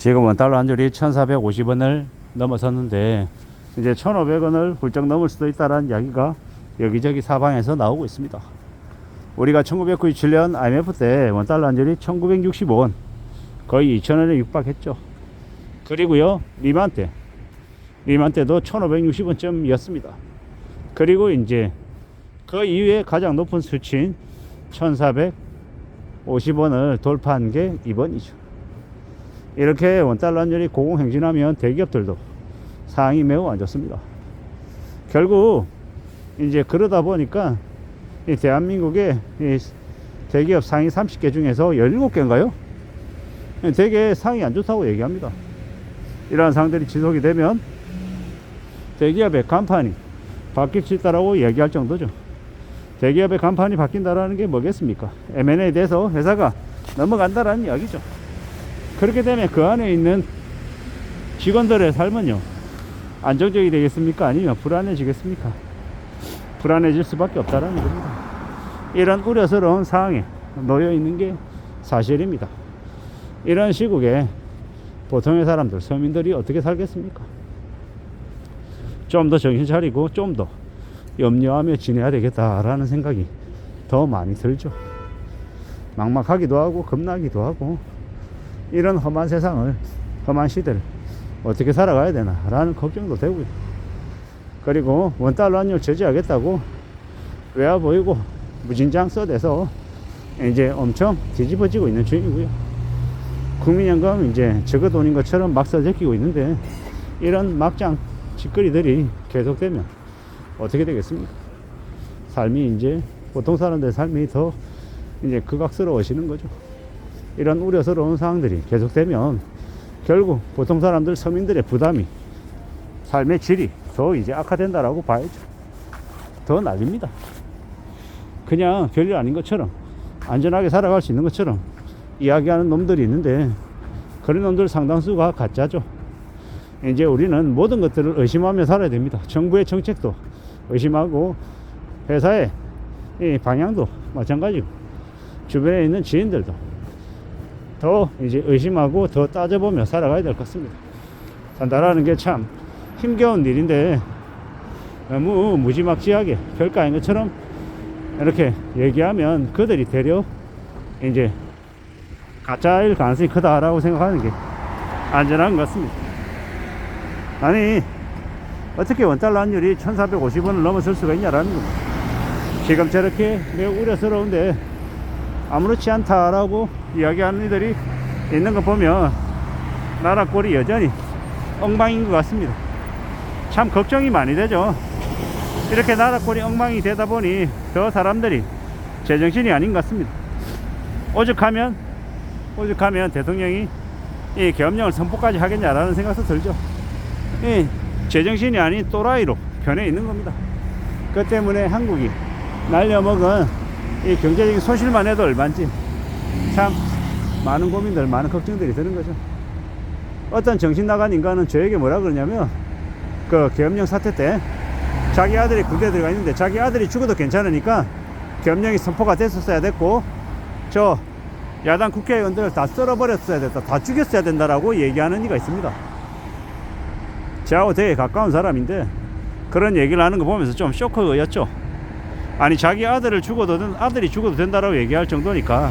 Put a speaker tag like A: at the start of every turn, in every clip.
A: 지금 원달러 한 줄이 1,450원을 넘어섰는데 이제 1,500원을 훌쩍 넘을 수도 있다는 이야기가 여기저기 사방에서 나오고 있습니다. 우리가 1997년 IMF 때 원달러 한 줄이 1,965원, 거의 2,000원에 육박했죠. 그리고요, 리만 때도 1,560원쯤이었습니다. 그리고 이제 그 이후에 가장 높은 수치인 1,450원을 돌파한 게 이번이죠. 이렇게 원달러 환율이 고공행진하면 대기업들도 상황이 매우 안 좋습니다. 결국 이제 그러다 보니까 이 대한민국의 이 대기업 상위 30개 중에서 17개인가요? 되게 상황이 안 좋다고 얘기합니다. 이러한 상황들이 지속이 되면 대기업의 간판이 바뀔 수 있다라고 얘기할 정도죠. 대기업의 간판이 바뀐다라는 게 뭐겠습니까? M&A에 대해서 회사가 넘어간다라는 이야기죠. 그렇게 되면 그 안에 있는 직원들의 삶은요, 안정적이 되겠습니까? 아니면 불안해지겠습니까? 불안해질 수밖에 없다라는 겁니다. 이런 우려스러운 상황에 놓여 있는 게 사실입니다. 이런 시국에 보통의 사람들, 서민들이 어떻게 살겠습니까? 좀 더 정신 차리고 좀 더 염려하며 지내야 되겠다라는 생각이 더 많이 들죠. 막막하기도 하고 겁나기도 하고, 이런 험한 세상을, 험한 시대를 어떻게 살아가야 되나 라는 걱정도 되고요. 그리고 원달러 환율 제재하겠다고 외화 보이고 무진장 써대서 이제 엄청 뒤집어지고 있는 중이고요. 국민연금 이제 저거 돈인 것처럼 막 써제끼고 있는데, 이런 막장 짓거리들이 계속되면 어떻게 되겠습니까? 삶이 이제 보통 사람들의 삶이 더 이제 극악스러워지는 거죠. 이런 우려스러운 상황들이 계속되면 결국 보통 사람들, 서민들의 부담이, 삶의 질이 더 이제 악화된다라고 봐야죠. 더 난립니다. 그냥 별일 아닌 것처럼, 안전하게 살아갈 수 있는 것처럼 이야기하는 놈들이 있는데, 그런 놈들 상당수가 가짜죠. 이제 우리는 모든 것들을 의심하며 살아야 됩니다. 정부의 정책도 의심하고, 회사의 이 방향도 마찬가지고, 주변에 있는 지인들도 더 이제 의심하고 더 따져보며 살아가야 될 것 같습니다. 산다라는 게 참 힘겨운 일인데, 너무 무지막지하게 별거 아닌 것처럼 이렇게 얘기하면 그들이 되려 이제 가짜일 가능성이 크다라고 생각하는 게 안전한 것 같습니다. 아니, 어떻게 원달러 환율이 1,450원을 넘어설 수가 있냐라는 겁니다. 지금 저렇게 매우 우려스러운데 아무렇지 않다라고 이야기하는 이들이 있는 거 보면 나라 꼴이 여전히 엉망인 것 같습니다. 참 걱정이 많이 되죠. 이렇게 나라 꼴이 엉망이 되다 보니 더 사람들이 제정신이 아닌 것 같습니다. 오죽하면 대통령이 이 계엄령을 선포까지 하겠냐라는 생각도 들죠. 이 제정신이 아닌 또라이로 변해 있는 겁니다. 그 때문에 한국이 날려먹은 이 경제적인 손실만 해도 얼마인지 참 많은 고민들, 많은 걱정들이 드는 거죠. 어떤 정신 나간 인간은 저에게 뭐라 그러냐면, 그 계엄령 사태 때 자기 아들이 군대에 들어가 있는데 자기 아들이 죽어도 괜찮으니까 계엄령이 선포가 됐었어야 됐고, 저 야당 국회의원들 다 썰어버렸어야 됐다, 다 죽였어야 된다라고 얘기하는 이가 있습니다. 저하고 되게 가까운 사람인데 그런 얘기를 하는 거 보면서 좀 쇼크였죠. 아니, 자기 아들이 죽어도 된다라고 얘기할 정도니까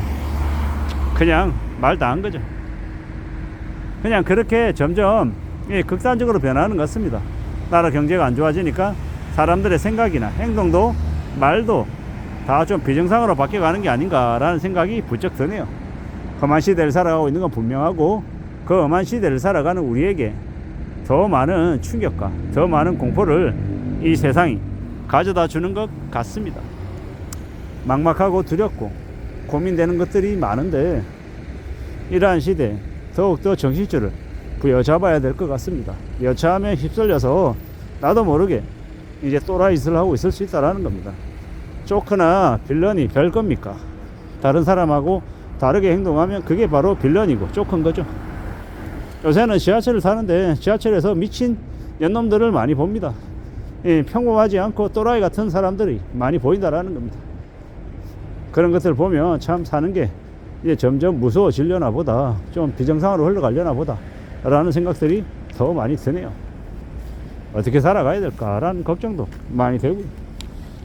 A: 그냥 말 다 한 거죠. 그냥 그렇게 점점 극단적으로 변하는 것 같습니다. 나라 경제가 안 좋아지니까 사람들의 생각이나 행동도 말도 다 좀 비정상으로 바뀌어가는 게 아닌가라는 생각이 부쩍 드네요. 험한 시대를 살아가고 있는 건 분명하고, 그 험한 시대를 살아가는 우리에게 더 많은 충격과 더 많은 공포를 이 세상이 가져다 주는 것 같습니다. 막막하고 두렵고 고민되는 것들이 많은데, 이러한 시대에 더욱더 정신줄을 부여잡아야 될 것 같습니다. 여차하면 휩쓸려서 나도 모르게 이제 또라이 짓을 하고 있을 수 있다는 겁니다. 조크나 빌런이 별겁니까? 다른 사람하고 다르게 행동하면 그게 바로 빌런이고 조크인 거죠. 요새는 지하철을 타는데 지하철에서 미친 년놈들을 많이 봅니다. 평범하지 않고 또라이 같은 사람들이 많이 보인다라는 겁니다. 그런 것들을 보면 참 사는 게 이제 점점 무서워지려나 보다, 좀 비정상으로 흘러가려나 보다, 라는 생각들이 더 많이 드네요. 어떻게 살아가야 될까라는 걱정도 많이 되고,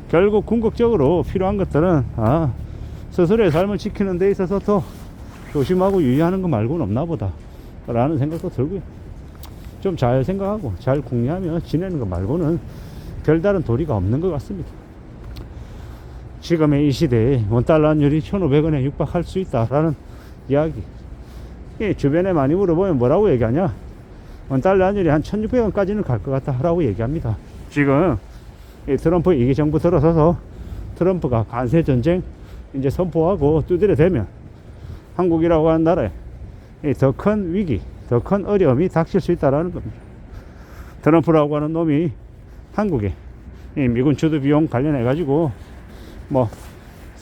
A: 결국 궁극적으로 필요한 것들은 스스로의 삶을 지키는 데 있어서 더 조심하고 유의하는 것 말고는 없나 보다 라는 생각도 들고요. 좀 잘 생각하고 잘 궁리하며 지내는 것 말고는 별다른 도리가 없는 것 같습니다. 지금의 이 시대에 원달러 환율이 1,500원에 육박할 수 있다라는 이야기, 주변에 많이 물어보면 뭐라고 얘기하냐, 원달러 환율이 한 1,600원까지는 갈 것 같다 라고 얘기합니다. 지금 트럼프 2기 정부 들어서서 트럼프가 관세 전쟁 이제 선포하고 두드려 대면 한국이라고 하는 나라에 더 큰 위기, 더 큰 어려움이 닥칠 수 있다라는 겁니다. 트럼프라고 하는 놈이 한국에 미군 주도 비용 관련해 가지고 뭐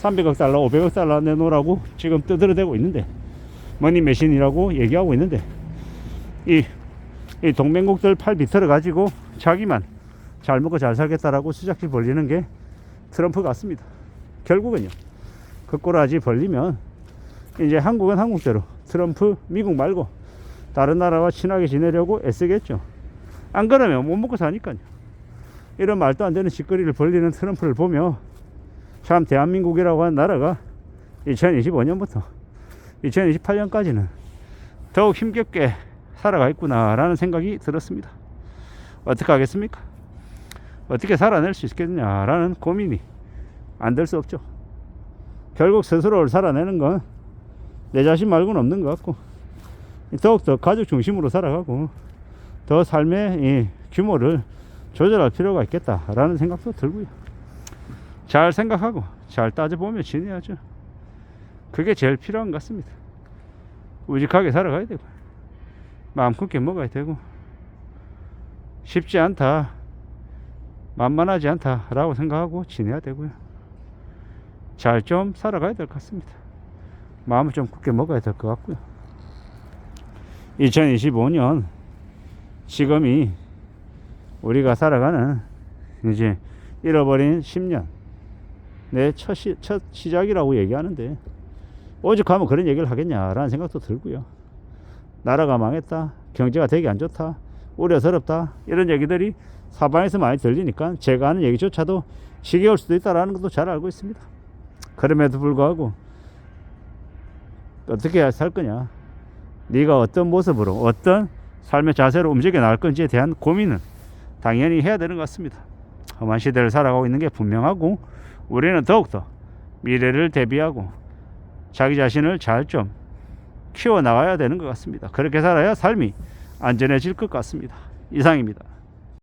A: 300억 달러, 500억 달러 내놓으라고 지금 두드려대고 있는데, 머니 매신이라고 얘기하고 있는데, 이 동맹국들 팔 비틀어 가지고 자기만 잘 먹고 잘 살겠다라고 수작질 벌리는 게 트럼프 같습니다. 결국은요, 그 꼬라지 벌리면 이제 한국은 한국대로 트럼프, 미국 말고 다른 나라와 친하게 지내려고 애쓰겠죠. 안 그러면 못 먹고 사니까요. 이런 말도 안 되는 짓거리를 벌리는 트럼프를 보며 참 대한민국이라고 하는 나라가 2025년부터 2028년까지는 더욱 힘겹게 살아가 있구나 라는 생각이 들었습니다. 어떻게 하겠습니까? 어떻게 살아낼 수 있겠느냐라는 고민이 안 될 수 없죠. 결국 스스로를 살아내는 건 내 자신 말고는 없는 것 같고, 더욱더 가족 중심으로 살아가고 더 삶의 이 규모를 조절할 필요가 있겠다라는 생각도 들고요. 잘 생각하고 잘 따져보며 지내야죠. 그게 제일 필요한 것 같습니다. 우직하게 살아가야 되고, 마음 굳게 먹어야 되고, 쉽지 않다, 만만하지 않다라고 생각하고 지내야 되고요. 잘 좀 살아가야 될 것 같습니다. 마음을 좀 굳게 먹어야 될 것 같고요. 2025년 지금이 우리가 살아가는 이제 잃어버린 10년 내 첫 시작이라고 얘기하는데, 오죽하면 그런 얘기를 하겠냐라는 생각도 들고요. 나라가 망했다, 경제가 되게 안 좋다, 우려스럽다, 이런 얘기들이 사방에서 많이 들리니까 제가 하는 얘기조차도 지겨울 수도 있다는 것도 잘 알고 있습니다. 그럼에도 불구하고 어떻게 살 거냐, 네가 어떤 모습으로 어떤 삶의 자세로 움직여 나갈 건지에 대한 고민은 당연히 해야 되는 것 같습니다. 험한 시대를 살아가고 있는 게 분명하고, 우리는 더욱더 미래를 대비하고 자기 자신을 잘 좀 키워나가야 되는 것 같습니다. 그렇게 살아야 삶이 안전해질 것 같습니다. 이상입니다.